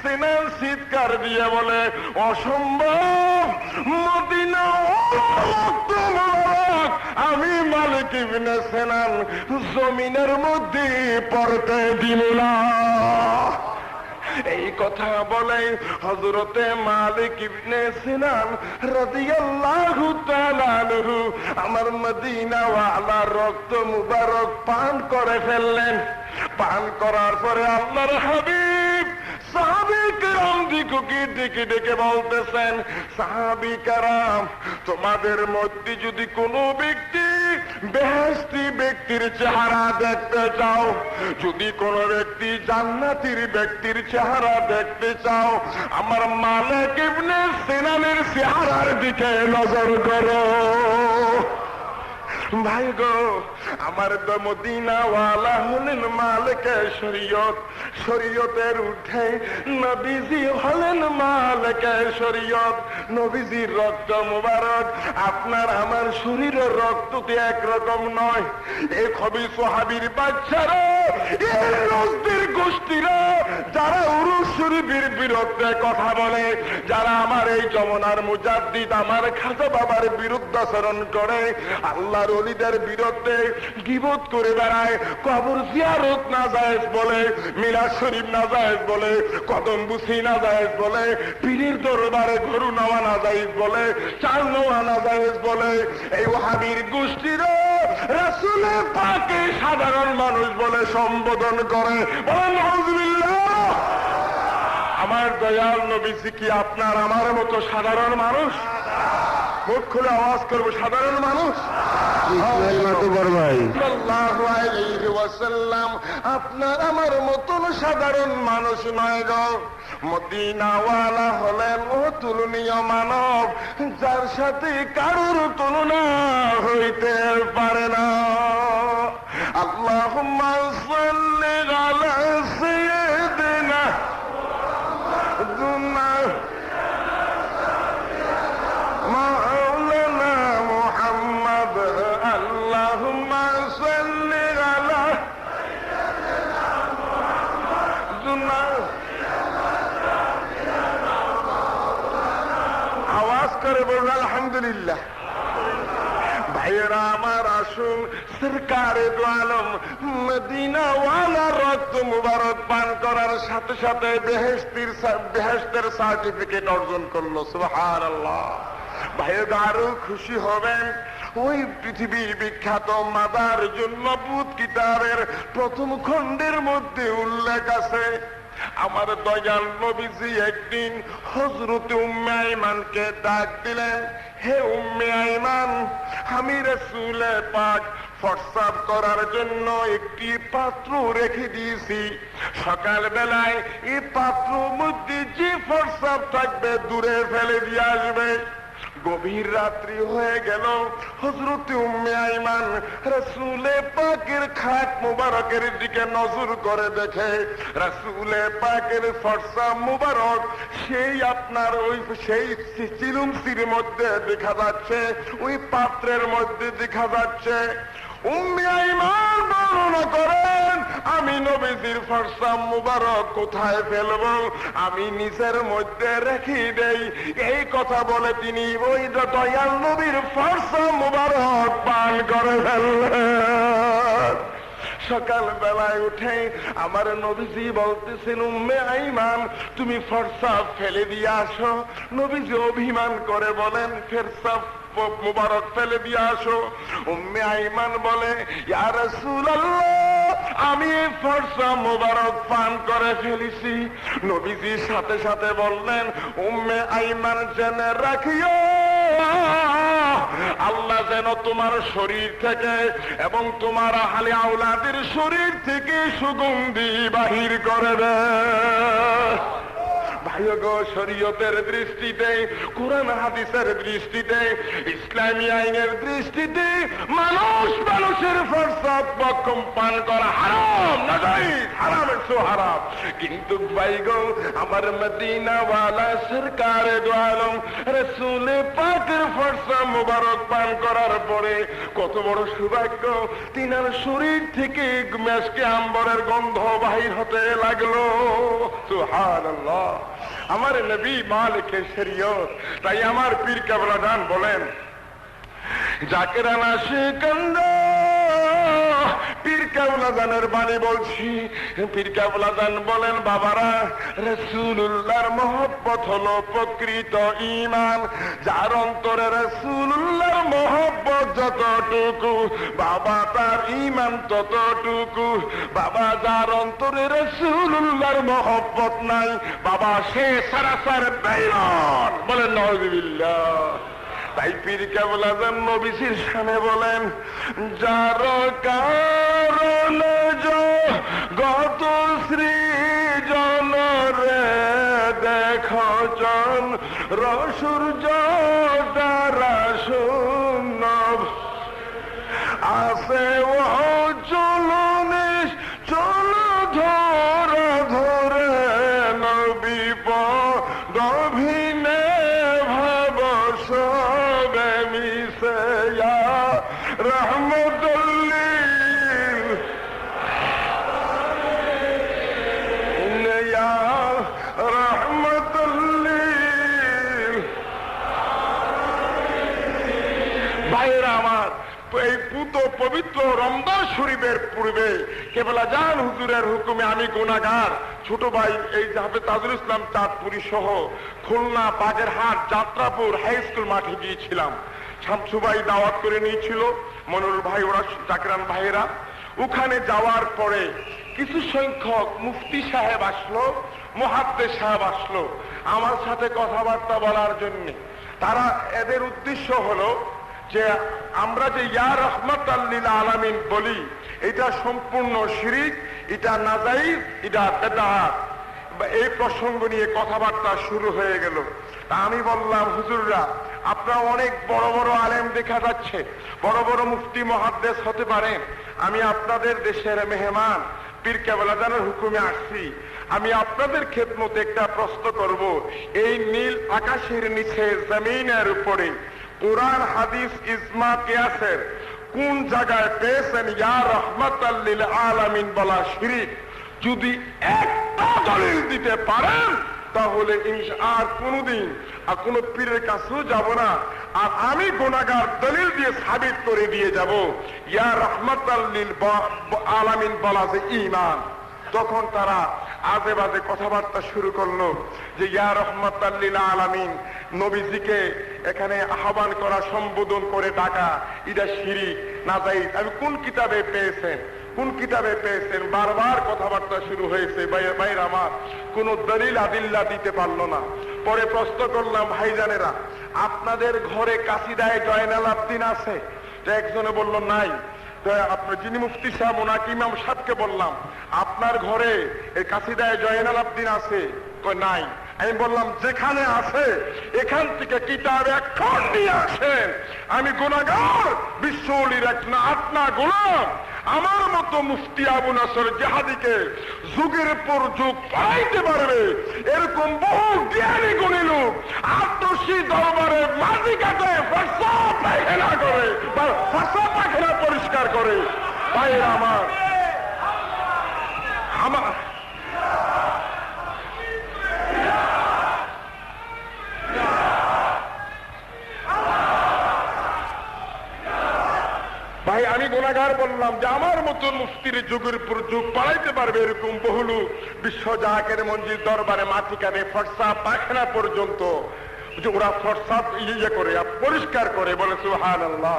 সিনান চিৎকার দিয়ে বলে, অসম্ভব, মদিনা আমি মালিক ইবনে সিনান জমিনের মধ্যে পড়তে দিব না। এই কথা বলে হযরতে মালিক ইবনে সিনান রাদিয়াল্লাহু তাআলা আনহু আমার মদিনা ওয়ালা রক্ত মুবারক পান করে ফেললেন। পান করার পরে আল্লাহর হাবিব সাহাবী কেরাম দিকে ডেকে ডেকে বলতেছেন, সাহাবী কেরাম, তোমাদের মধ্যে যদি কোনো ব্যক্তি বেহেশতি ব্যক্তির চেহারা দেখতে চাও, যদি কোনো ব্যক্তি জান্নাতীর ব্যক্তির চেহারা দেখতে চাও, আমার মালিক ইবনে সিনানের চেহারার দিকে নজর করো। ভাই গো, আমার তো মদিনাওয়ালা হলেন মালিকে শরীয়ত, শরীয়তের উঠে নবীজি হলেন মালিকে শরীয়ত। নবীজির রক্ত মুবারক আপনার আমার শরীরের রক্ত তো একরকম নয়। এই খবিস ওয়াহাবীর বাচ্চারা, এই রোজদের গোষ্ঠীরা যারা উরুস শরীফের বিরুদ্ধে কথা বলে, যারা আমার এই যমুনার মুজাদ্দিদ আমার খাজা বাবার বিরুদ্ধাচরণ করে, আল্লাহর ওলিদের বিরুদ্ধে গীবত করে বেড়ায়, কবর জিয়ারত নাজায়েজ বলে, মিলাদ শরীফ নাজায়েজ বলে, কদম বুসি নাজায়েজ বলে, পীরের দরবারে গরু নেওয়া নাজায়েজ বলে, চাল নেওয়া নাজায়েজ বলে, এই ওয়াহাবীর গোষ্ঠীরা রাসূলে পাকে সাধারণ মানুষ বলে সম্বোধন করে। বলেন নাউযুবিল্লাহ। আমার দয়াল নবীজি কি আপনার আমার মতো সাধারণ মানুষ? মুখ খুলে আওয়াজ করবো, সাধারণ মানুষ? আপনার আমার মতন সাধারণ মানুষ নয় গো। মদিনাওয়ালা হলেন অতুলনীয় মানব, যার সাথে কারোর তুলনা হইতে পারে না। আল্লাহুম্মা সাল্লি আলা সাইয়্যিদিনা মাওলানা মুহাম্মদ। আল্লাহুম্মা সাল্লি আলা আওয়াজ করে বলুন আলহামদুলিল্লাহ। ভাইয়েরা আমার, আসুন সরকারে দু আলম মদিনাওয়ালা রক্ত মুবারক পান করার সাথে সাথে বেহেশতের সার্টিফিকেট অর্জন করলো। সুবহানাল্লাহ। ভাইয়েরা আরো খুশি হবেন, ওই পৃথিবীর বিখ্যাত মাদার জন্মভূত কিতাবের প্রথম খণ্ডের মধ্যে উল্লেখ আছে, আমার দয়াল নবীজি একদিন হযরত উম্মে আইমানকে ডাক দিলেন, হে উম্মে আইমান, আমি রাসূল পাক প্রস্রাব করার জন্য একটি পাত্র রেখে দিয়েছি। সকাল বেলায় এই পাত্রের মধ্যে যে প্রস্রাব থাকবে দূরে ফেলে দিয়ে আসবে। গভীর রাত্রি হয়ে গেল, হযরত উম্মে আইমান রাসূলে পাকের খাট মুবারকের দিকে নজর করে দেখে রাসূলে পাকের ফর্সা মুবারক সেই আপনার ওই সেই চিলুমসির মধ্যে দেখা যাচ্ছে, ওই পাত্রের মধ্যে দেখা যাচ্ছে। উম্মে আইমান বর্ণনা করেন, আমি নবীজির ফর্সা মুবারক কোথায় ফেলব, আমি নিজের মধ্যে রেখে দেই। এই কথা বলে তিনি ওই দয়াল নবীর ফর্সা মুবারক পান করে ফেললেন। সকাল বেলায় উঠে আমার নবীজি বলতেছেন, উম্মে আইমান তুমি ফর্সা ফেলে দিয়ে আসো। নবীজি অভিমান করে বলেন, ফেরসা মুবারক ফেলে দিয়ে আসো। উম্মে আইমান বলে, ইয়া রাসূলুল্লাহ, আমি ফর্সা মুবারক পান করে ফেলেছি। নবীজি সাথে সাথে বললেন, উম্মে আইমান জেনে রাখিও, আল্লাহ যেন তোমার শরীর থেকে এবং তোমার আহলে আওলাদের শরীর থেকে সুগন্ধি বাহির করে দেয়। ভাইও গো, শরীয়তের দৃষ্টিতে, কোরআন হাদিসের দৃষ্টিতে, ইসলামী আইনের দৃষ্টিতে মানুষ মানুষের প্রস্রাব বক্ষম পান করা হারাম, নাজায়েজ, হারামের সো হারাম। কিন্তু ভাই গো, আমার মদিনাওয়ালা সরকারে দো আলম রাসূল পাকের প্রস্রাব মুবারক পান করার পরে কত বড় সৌভাগ্য, তিনার শরীর থেকে মেশকে আম্বরের গন্ধ বাহির হতে লাগলো। সুবহানাল্লাহ, আমার নবী মালিকে শরীয়ত। তাই আমার পীর কেবলা জান বলেন, জাকেরানা শিকন্দ, পীর কেবলা জানের বাণী বলছি। পীর কেবলা জান বলেন, বাবারা, রাসূলুল্লাহর মহব্বত হলো প্রকৃত ঈমান। যার অন্তরে রাসূলুল্লাহর মহব্বত যতটুকু, বাবা তার ঈমান ততটুকু। বাবা, যার অন্তরে রাসূলুল্লাহর মহব্বত নাই, বাবা সে সরাসর বেঈমান। বলেন নাউযুবিল্লাহ। তাই পীর কেবলা জান নবীজির শানে বলেন, যার কারণে গত সৃজন রে দেখছন রসূর্য তারা শূন্য আছে ও চলনে চল ধরে ধরে নবী পদভিনে ভাব সবে মিশে রহমতুল্লিল রহমতুল্লিল। ভাইরা আমার, এই পুত পবিত্র রমজান শরীফের পূর্বে কেবলা জান হুজুরের হুকুমে আমি গুনাহগার ছোট ভাই এই হাফেজ তাজুল ইসলাম চাঁদপুরি সহ খুলনা, বাগেরহাট, যাত্রাপুর হাই স্কুল মাঠে গিয়েছিলাম। শামসু ভাই দাওয়াত করে নিয়েছিল, মনুল ভাই, ওরা জাকরান ভাইয়েরা। ওখানে যাওয়ার পরে কিছু সংখ্যক মুফতি সাহেব আসলো, মুহাদ্দিস সাহেব আসলো আমার সাথে কথাবার্তা বলার জন্য। তারা, এদের উদ্দেশ্য হলো যে আমরা যে ইয়া রাহমাতাল লিল আলামিন বলি, এটা সম্পূর্ণ শিরক, এটা নাজায়েজ, এটা বেদাত। এই প্রসঙ্গ নিয়ে কথাবার্তা শুরু হয়ে গেল। তা আমি বললাম, হুজুররা, আপনারা অনেক বড় বড় আলেম দেখা যাচ্ছে, বড় বড় মুফতি মুহাদ্দিস হতে পারেন। আমি আপনাদের দেশের মেহমান, পীর কেবলা জানের হুকুমে আসছি। আমি আপনাদের খেদমতে একটা প্রশ্ন করব। এই নীল আকাশের নিচে জমিনের উপরে কুরআন, হাদিস, ইজমা, কিয়াসের কোন জায়গায় পেয়েছেন ইয়া রাহমাতাল লিল আলামিন বলা শিরক? যদি একটা দলিল দিতে পারেন তাহলে আর কোনদিন আর কোন পীরের কাছেও যাব না। আর আমি গুনাহগার দলিল দিয়ে সাবিত করে দিয়ে যাব ইয়া রাহমাতাল লিল আলামিন বলা যে ঈমান। তখন তারা আজে বাজে কথাবার্তা শুরু করলো যে ইয়া রাহমাতাল লিল আলামিন, নবীজিকে এখানে আহ্বান করা, সম্বোধন করে ডাকা, এটা শিরক, নাজায়েজ। আমি কোন কিতাবে পেয়েছেন, কোন কিতাবে পেয়েছেন? বারবার কথাবার্তা শুরু হয়েছে। ভাইরা আমার, কোন দলিল আদিল্লা দিতে পারলো না। পরে প্রশ্ন করলাম, ভাইজানেরা, আপনাদের ঘরে কাসিদায়ে জয়নাল আবদিন আছে? তো একজনে বলল নাই। আপনার যিনি মুফতি সাহেব, ওনাকে ইমাম সাহেবকে বললাম, আপনার ঘরে এই কাসিদায়ে জয়নাল আবদিন আছে? কই নাই। আমি বললাম, যেখানে আছে এখান থেকে কিতাব এখন নিয়ে আসেন। আমি গুনাহগার, বিশ্বলির এক না আপনা গোলাম। আমার মতো মুফতি আবু নাসর জাহাদিকে যুগের পর যুগ পাইতে পারবে এরকম বহু জ্ঞানী গুণী লোক আত্মসী দরবারে মাটি কাটে, প্রস্রাব পায়খানা করে, প্রস্রাব পায়খানা পরিষ্কার করে। ভাইরা আমার, ভাই, আমি গুনাহগার বললাম যে আমার মতন মুফতির যুগের পর যুগ পালাইতে পারবে এরকম বহু লোক বিশ্ব জাহাকের মঞ্জির দরবারে মাটি কাটে, ফরসা পায়খানা পর্যন্ত যে ওরা ফরসা ইয়ে করে, পরিষ্কার করে। বলে সুবহানাল্লাহ।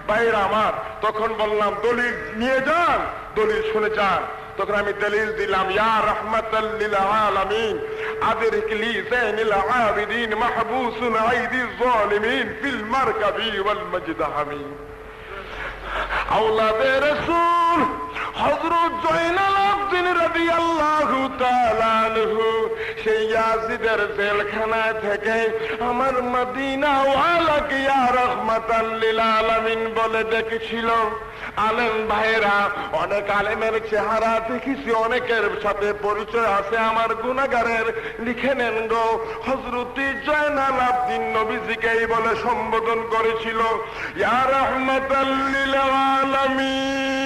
ভাইরা আমার, তখন বললাম দলিল নিয়ে যান, দলিল শুনে যান। তখন আমি দলিল দিলাম, ইয়া রাহমাতাল লিল আলামিন আদরিক লি যাইনিল আবিদিন মাহবুসুন আইদিজ জালিমিন ফিল মারকাবি ওয়াল মাজদাহামিন। আওলাদে রাসূল হযরত জয়নাল আবদিন রাদিয়াল্লাহু তাআলা আনহু সেই ইয়াজিদের জেলখানায় থেকে আমার মদিনা ওয়ালাকে ইয়া রাহমাতাল লিল আলামিন বলে ডেকেছিল। আলেম ভাইরা, অনেক আলেমের চেহারা দেখেছি, অনেকের সাথে পরিচয় আছে আমার গুনাহগারের। লিখে নেন গো, হযরত জয়নাল আবদিন নবীজিকেই বলে সম্বোধন করেছিল ইয়া রাহমাতাল লিল আলামিন।